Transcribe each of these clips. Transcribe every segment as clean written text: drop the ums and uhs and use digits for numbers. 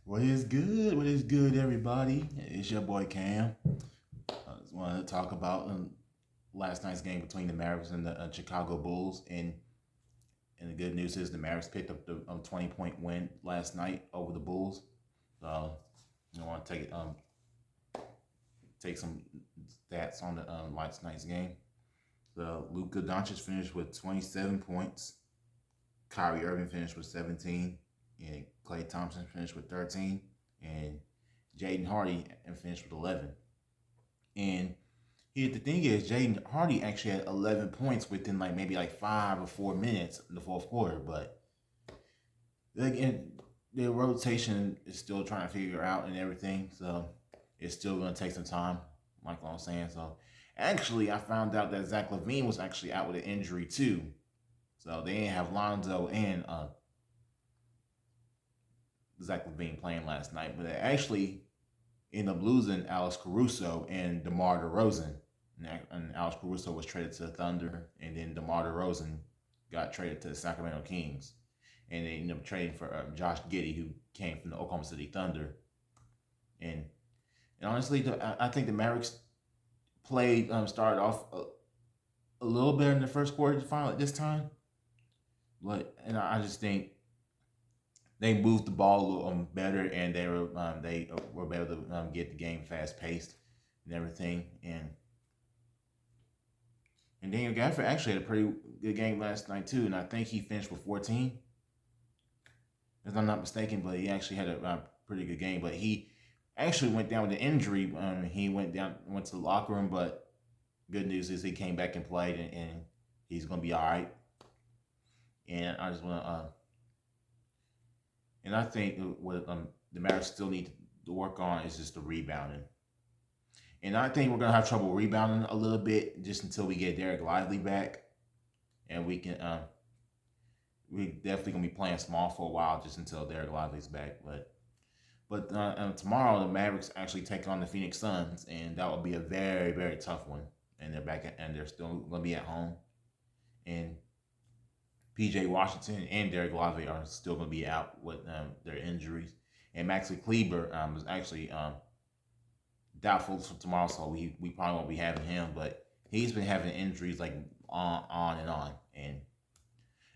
What is good? What is good, everybody? It's your boy Cam. I just wanted to talk about last night's game between the Mavs and the Chicago Bulls. And the good news is the Mavs picked up the 20-point win last night over the Bulls. So I want to take some stats on the last night's game. So Luka Doncic finished with 27 points. Kyrie Irving finished with 17, and Klay Thompson finished with 13, and Jaden Hardy finished with 11. And here the thing is, Jaden Hardy actually had 11 points within maybe 5 or 4 minutes in the fourth quarter, but again, the rotation is still trying to figure out and everything, so it's still going to take some time, like I'm saying. So actually, I found out that Zach LaVine was actually out with an injury too. So they didn't have Lonzo and Zach LaVine playing last night, but they actually ended up losing Alex Caruso and DeMar DeRozan. And Alex Caruso was traded to the Thunder, and then DeMar DeRozan got traded to the Sacramento Kings. And they ended up trading for Josh Giddey, who came from the Oklahoma City Thunder. And honestly, I think the Mavericks started off a little better in the first quarter final at this time. And I just think they moved the ball a little better, and they were able to get the game fast paced and everything. And Daniel Gafford actually had a pretty good game last night too, and I think he finished with 14, if I'm not mistaken. But he actually had a pretty good game. But he actually went down with an injury. He went to the locker room, but good news is he came back and played, and he's gonna be all right. And I just want to and I think what the Mavericks still need to work on is just the rebounding. And I think we're gonna have trouble rebounding a little bit just until we get Derrick Lively back, and we definitely gonna be playing small for a while just until Derrick Lively's back. But tomorrow the Mavericks actually take on the Phoenix Suns, and that will be a very very tough one. And they're still gonna be at home, and PJ Washington and Derrick Lively are still going to be out with their injuries. And Maxi Kleber was actually doubtful for tomorrow, so we probably won't be having him. But he's been having injuries on and on, and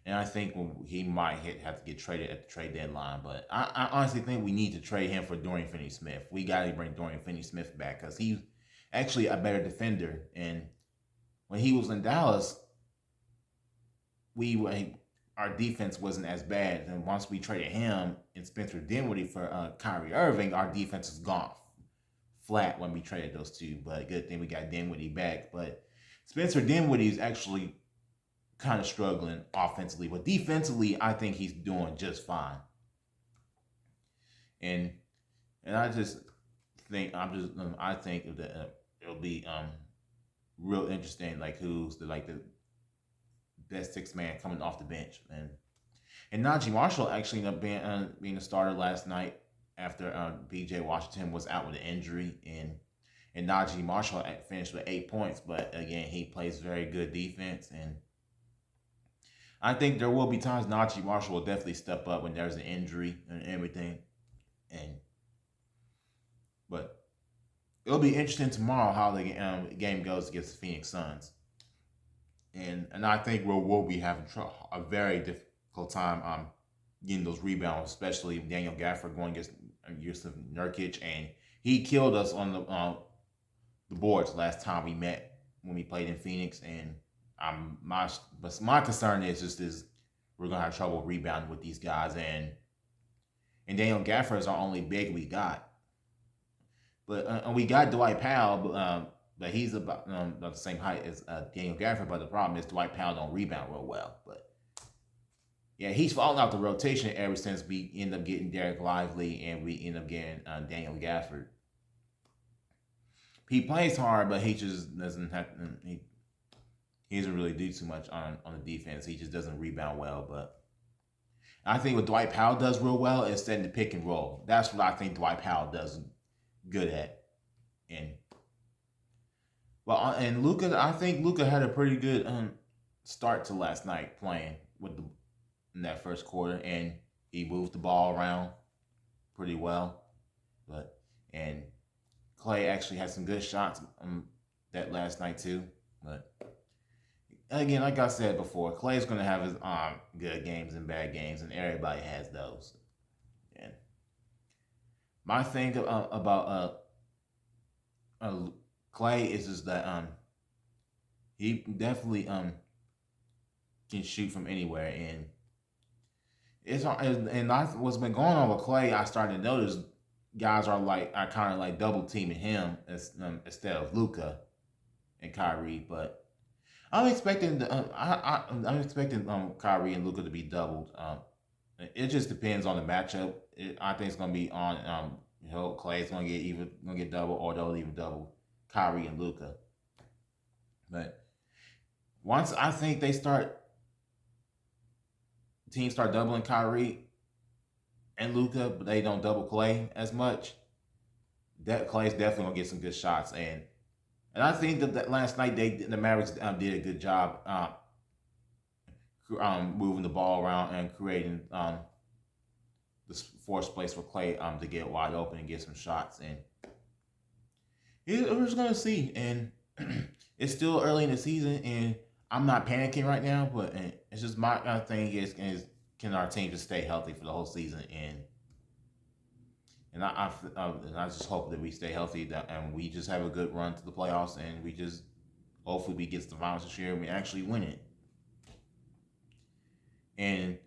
I think he might have to get traded at the trade deadline. But I honestly think we need to trade him for Dorian Finney-Smith. We got to bring Dorian Finney-Smith back because he's actually a better defender. And when he was in Dallas, our defense wasn't as bad. And once we traded him and Spencer Dinwiddie for Kyrie Irving, our defense has gone flat when we traded those two. But good thing we got Dinwiddie back. But Spencer Dinwiddie is actually kind of struggling offensively, but defensively, I think he's doing just fine. And I just think I think that it'll be real interesting, like who's the best six man coming off the bench. And Najee Marshall actually ended up being a starter last night after B.J. Washington was out with an injury, and Najee Marshall finished with 8 points. But again, he plays very good defense, and I think there will be times Najee Marshall will definitely step up when there's an injury and everything. And but it'll be interesting tomorrow how the game goes against the Phoenix Suns. And I think we'll be having a very difficult time getting those rebounds, especially Daniel Gafford going against Yusuf Nurkic, and he killed us on the boards last time we met when we played in Phoenix. And my concern is we're gonna have trouble rebounding with these guys, and Daniel Gafford is our only big we got, but we got Dwight Powell, but he's about the same height as Daniel Gafford. But the problem is Dwight Powell don't rebound real well. But yeah, he's fallen out the rotation ever since we end up getting Derrick Lively and we end up getting Daniel Gafford. He plays hard, but he just doesn't have. He doesn't really do too much on the defense. He just doesn't rebound well. But I think what Dwight Powell does real well is setting the pick and roll. That's what I think Dwight Powell does good at. And Luka, I think Luka had a pretty good start to last night playing in that first quarter, and he moved the ball around. pretty well, but and Clay actually had some good shots that last night too. But again, like I said before, Clay's gonna have his good games and bad games, and everybody has those. And my thing about Clay is just that he definitely can shoot from anywhere, and what's been going on with Clay. I started to notice guys are kind of like double teaming him instead of Luka and Kyrie. But I'm expecting I'm expecting Kyrie and Luka to be doubled. It just depends on the matchup. I think it's gonna be on Clay's gonna get double, or they'll even double Kyrie and Luka. But once I think teams start doubling Kyrie and Luka, but they don't double Clay as much, that Clay's definitely gonna get some good shots. And I think that last night the Mavericks did a good job moving the ball around and creating the force place for Clay to get wide open and get some shots. And we're just gonna see. And it's still early in the season, and I'm not panicking right now. But it's just my thing is can our team just stay healthy for the whole season? And I just hope that we stay healthy and we just have a good run to the playoffs, and we just hopefully we get to the finals this year and we actually win it. And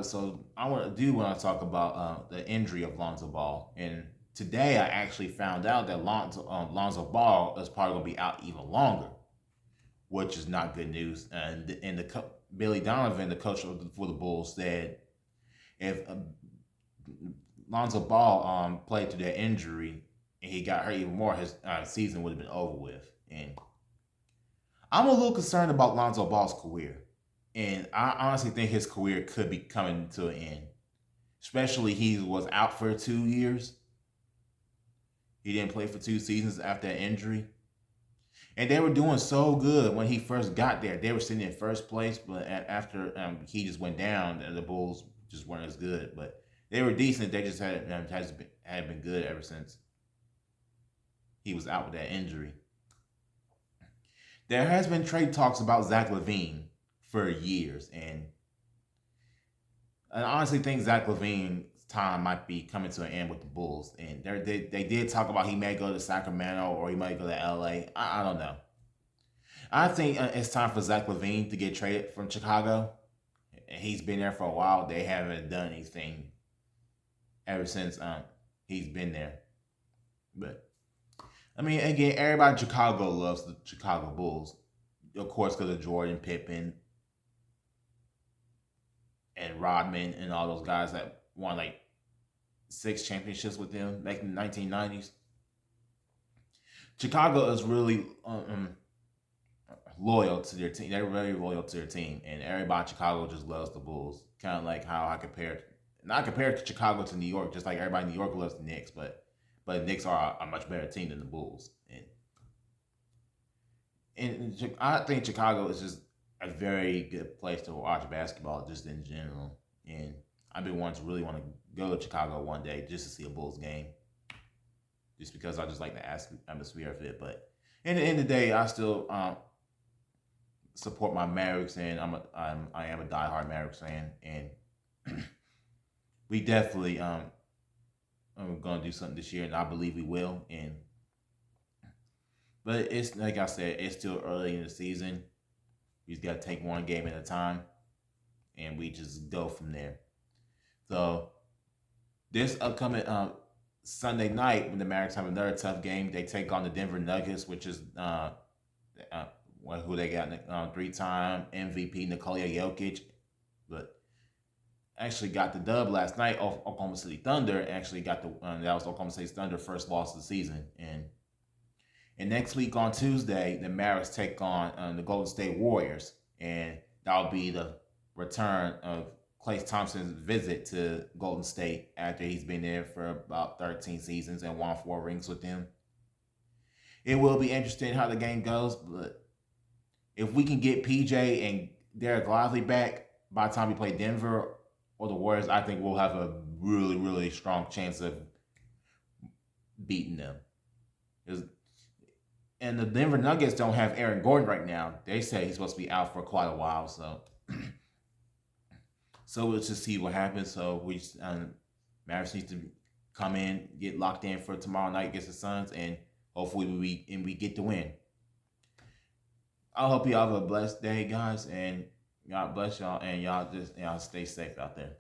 so I want to talk about the injury of Lonzo Ball. And today I actually found out that Lonzo Ball is probably going to be out even longer, which is not good news. And Billy Donovan, the coach for the Bulls, said if Lonzo Ball played through that injury and he got hurt even more, his season would have been over with. And I'm a little concerned about Lonzo Ball's career. And I honestly think his career could be coming to an end. Especially he was out for 2 years. He didn't play for 2 seasons after that injury. And they were doing so good when he first got there. They were sitting in first place, but after he just went down, the Bulls just weren't as good. But they were decent. They just had been good ever since he was out with that injury. There has been trade talks about Zach LaVine for years, and I honestly think Zach LaVine's time might be coming to an end with the Bulls. And they did talk about he may go to Sacramento or he might go to LA. I don't know. I think it's time for Zach LaVine to get traded from Chicago. He's been there for a while. They haven't done anything ever since he's been there. But I mean, again, everybody in Chicago loves the Chicago Bulls, of course, because of Jordan, Pippen, and Rodman, and all those guys that won like 6 championships with them back in the 1990s. Chicago is really loyal to their team. They're very loyal to their team, and everybody in Chicago just loves the Bulls. Kind of like how not compared to Chicago to New York, just like everybody in New York loves the Knicks, but the Knicks are a much better team than the Bulls. And I think Chicago is just a very good place to watch basketball, just in general. And I've been wanting to really want to go to Chicago one day just to see a Bulls game, just because I just like the atmosphere of it. But in the end of the day, I still support my Mavericks, and I am a diehard Mavericks fan, and we definitely are going to do something this year, and I believe we will. But it's like I said, it's still early in the season. We just got to take one game at a time, and we just go from there. So this upcoming Sunday night, when the Mavericks have another tough game, they take on the Denver Nuggets, which is who they got 3-time MVP Nikola Jokic, but actually got the dub last night off Oklahoma City Thunder. Actually got that was Oklahoma City Thunder first loss of the season. And next week on Tuesday, the Mavericks take on the Golden State Warriors, and that'll be the return of Klay Thompson's visit to Golden State after he's been there for about 13 seasons and won 4 rings with them. It will be interesting how the game goes, but if we can get PJ and Derrick Lively back by the time we play Denver or the Warriors, I think we'll have a really, really strong chance of beating them. And the Denver Nuggets don't have Aaron Gordon right now. They say he's supposed to be out for quite a while. So we'll just see what happens. So Mavericks needs to come in, get locked in for tomorrow night against the Suns, and hopefully we get the win. I hope you all have a blessed day, guys, and God bless y'all, and y'all stay safe out there.